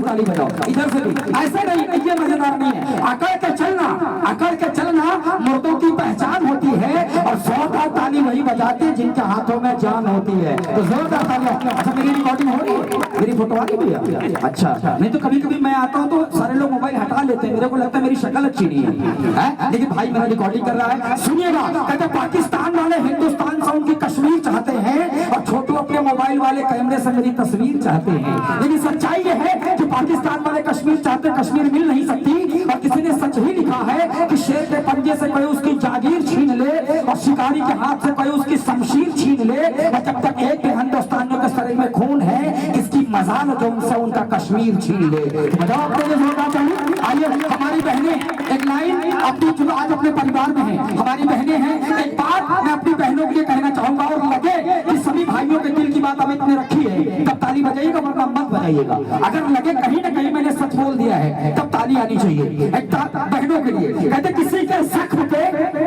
ताली बजाओ, इधर से भी। ऐसे नहीं, ये मजेदार नहीं है। अकड़ के चलना, अकड़ के चलना मर्दों की पहचान होती है, और जोरदार ताली वही बजाते हैं जिनके हाथों में जान होती है। तो जोरदार ताली। अच्छा, मेरी रिकॉर्डिंग हो रही है? मेरी फोटो आ रही भैया? अच्छा, नहीं तो कभी कभी मैं आता हूँ तो सारे लोग मोबाइल हटा लेते हैं, मेरे को लगता है मेरी शक्ल अच्छी नहीं है, लेकिन भाई मेरा रिकॉर्डिंग कर रहा है। सुनिएगा, कहते पाकिस्तान वाले हिंदुस्तान से उनकी कश्मीर चाहते हैं, और छोटू अपने मोबाइल वाले कैमरे से मेरी तस्वीर चाहते हैं। लेकिन सच्चाई ये है कि पाकिस्तान वाले कश्मीर चाहते, कश्मीर मिल नहीं सकती। और किसी ने सच ही लिखा है कि शेर के पंजे से कोई उसकी जागीर छीन ले, और शिकारी के हाथ से कोई उसकी शमशीर छीन ले, और जब तक एक भी हिंदुस्तानियों के शरीर में खून है, किसकी मजाल जो उनसे उनका कश्मीर छीन ले। बजाओ अपने लिए जोरदार ताली। आइए, हमारी बहनें एक लाइन अपनी जो आज अपने परिवार में है, हमारी बहनें हैं, एक बात मैं अपनी बहनों के लिए कहना चाहूंगा, और लगे कि सभी भाइयों के दिल की बात अमित ने रखी है तब ताली बजाइएगा, वरना मत बजाइएगा। अगर लगे कहीं ना कहीं मैंने सच बोल दिया है तब ताली आनी चाहिए। एक बहनों के लिए कहते, किसी के जख्म पे,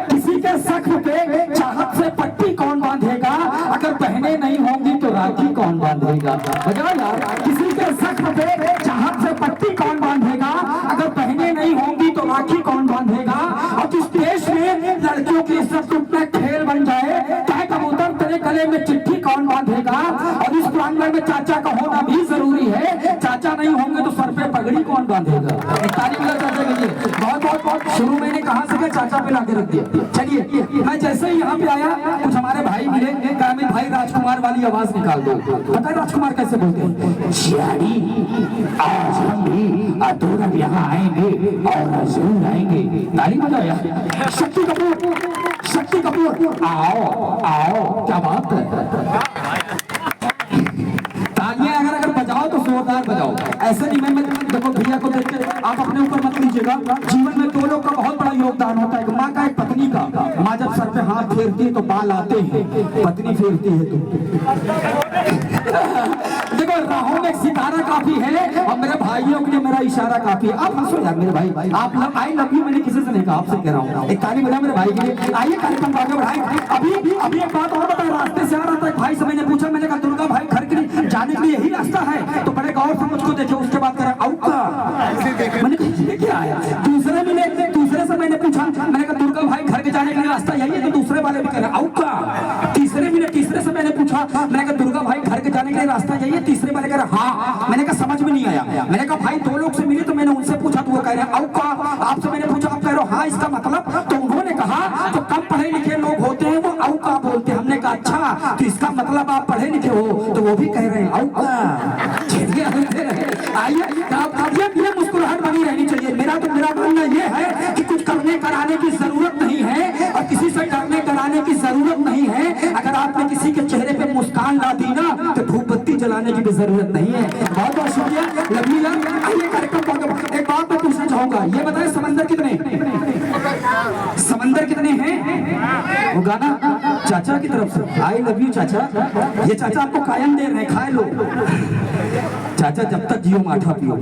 किसी के जख्म पे चाहत से पट्टी कौन बांधेगा, अगर बहनें नहीं होंगी तो राखी कौन बांधेगा। बजाओ यार, किसी के जख्म पे चाहत से पट्टी कौन बांधेगा, अगर बहनें नहीं होंगी तो राखी कौन बांधेगा। और जिस देश में लड़कियों की इज्जत टूटना खेल बन जाए, चाहे कबूतर तेरे गले में चिट्ठी कौन बांधेगा। और इस प्रांगण में चाचा का होना भी जरूरी है, चाचा नहीं होंगे तो सर पे पगड़ी कौन बांधेगा। ताली बजाओ चाचा के लिए। बहुत बहुत बहुत शुरू मैंने कहा से चाचा पे लाके रख दिया। चलिए, मैं जैसे ही यहाँ पे आया, कुछ हमारे भाई मिले, कहा भाई राजकुमार वाली आवाज निकाल दो। पता है राजकुमार कैसे बोलते हैं? आज हम भी अधूरब यहाँ आएंगे और जरूर आएंगे। ताली बजाओ यार। शक्ति कपूर, शक्ति कपूर, आओ आओ, क्या बात है। तालियां अगर बजाओ तो जोरदार बजाओ, ऐसे नहीं। मैं देखो भैया को देख के आप अपने ऊपर मत लीजिएगा। जीवन में दो लोग का बहुत बड़ा योगदान होता है, एक माँ का, एक पत्नी का। माँ जब सर पे हाथ फेरती है तो बाल आते हैं, पत्नी फेरती है तो देखो, राहों में सितारा काफी है, और मेरे भाइयों के लिए मेरा इशारा काफी है। आप हंसो यार मेरे भाई, आप आई लव यू मैंने किसी से नहीं कहा, आपसे कह रहा हूँ। एक ताली बजा मेरे भाई के लिए। आइए कार्यक्रम आगे बढ़ाएं। अभी एक बात और बताए, रास्ते से आ रहा था एक भाई से मैंने पूछा, मैंने कहा दुर्गा भाई घर के लिए जाने के लिए यही रास्ता है? तो बड़े गौर से मुझको देखे, उसके बाद कहा औका। मैंने कहा ये क्या है? दूसरे मिले, दूसरे से मैंने पूछा, मैंने कहा दुर्गा भाई घर के जाने के लिए रास्ता यही है? तो दूसरे वाले भी कह रहे औका। तीसरे मिले, तीसरे से मैंने पूछा, मैंने कहा दुर्गा भाई घर के जाने के लिए रास्ता यही है? तीसरे वाले कह रहे हाँ। मैंने कहा समझ में नहीं आया। मैंने कहा भाई दो लोग से मिले तो मैंने उनसे पूछा तो वो कह रहे औका, आपसे मैंने पूछा आप कह रहे हो हाँ, इसका मतलब? तो उन्होंने कहा जो कम पढ़े लिखे लोग होते हैं वो औका बोलते हैं। हमने कहा अच्छा, तो इसका मतलब आप पढ़े लिखे हो? तो वो भी कह रहे हैं औका। आइए, ये मुस्कुराहट बनी रहनी चाहिए। मेरा मानना ये है कि कुछ करने कराने की जरूरत नहीं है, और किसी से डरने कराने की जरूरत नहीं है। अगर आपने किसी के चेहरे पे मुस्कान ला दी ना, तो धूप बत्ती जलाने की भी जरूरत नहीं है। बहुत बहुत शुक्रिया लवली यार। आइए कार्यक्रम को एक बात मैं पूछना चाहूंगा, ये बताएं समंदर कितने, समंदर कितने हैं? वो गाना चाचा की तरफ से, आई लव यू चाचा। ये चाचा आपको कायम दे रहे हैं, खाए लो चाचा, जब तक जियो माठा पियो।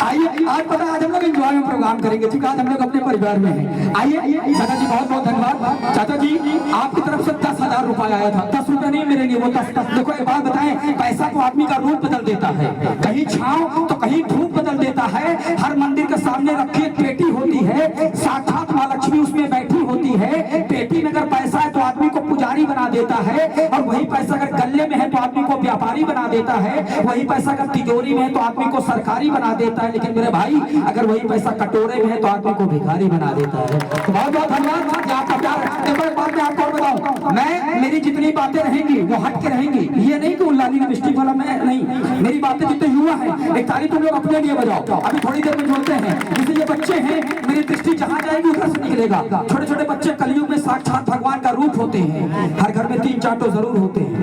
आइए, आज पता है आज हम लोग एंजॉय में प्रोग्राम करेंगे, ठीक है? आज हम लोग अपने परिवार में हैं। आइए चाचा जी, बहुत बहुत धन्यवाद। चाचा जी आपकी तरफ से 10,000 रुपए आया था। 10 रुपए नहीं मेरे लिए, वो 10। देखो एक बात बताएं, पैसा तो आदमी का रूप बदल देता है, कहीं छांव तो कहीं धूप बदल देता है। हर मंदिर के सामने रखी एक पेटी होती है, साक्षात माँ लक्ष्मी उसमें बैठी होती है। पेटी में अगर पैसा है तो आदमी को पुजारी बना देता है, और वही पैसा अगर गले में है तो आदमी को व्यापारी बना देता है। वही पैसा अगर तिजोरी में है तो आदमी को सरकारी बना देता है। लेकिन मेरे भाई, अगर वही पैसा कटोरे में है तो आदमी को भिखारी बना देता है। तो बहुत बहुत धन्यवाद आपका प्यार। देखो एक बात मैं आपको और बताऊं, मैं मेरी जितनी बातें रहेंगी वो हट के रहेंगी। ये नहीं कि उल्लानी लिपस्टिक वाला मैं नहीं, मेरी बातें जितने युवा है, एक ताली तुम लोग अपने लिए बजाओ। अभी थोड़ी देर में जोड़ते हैं, जैसे ये बच्चे हैं, मेरी दृष्टि जहाँ जाएगी उधर से निकलेगा। छोटे छोटे बच्चे कलयुग में साक्षात भगवान का रूप होते हैं। हर घर में 3-4 तो जरूर होते हैं।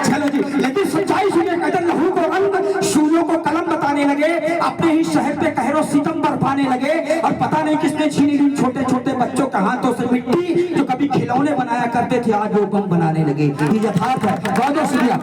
चलो जी, लेकिन सच्चाई सुनिए, कहते लहू को रंग, शूलों को कलम बताने लगे, अपने ही शहर पे कहरो सितम बरपाने लगे। और पता नहीं किसने छीन ली छोटे छोटे बच्चों के हाथों से मिट्टी, जो कभी खिलौने बनाया करते थे आज वो बम बनाने लगे। ये यथार्थ है। बहुत शुक्रिया।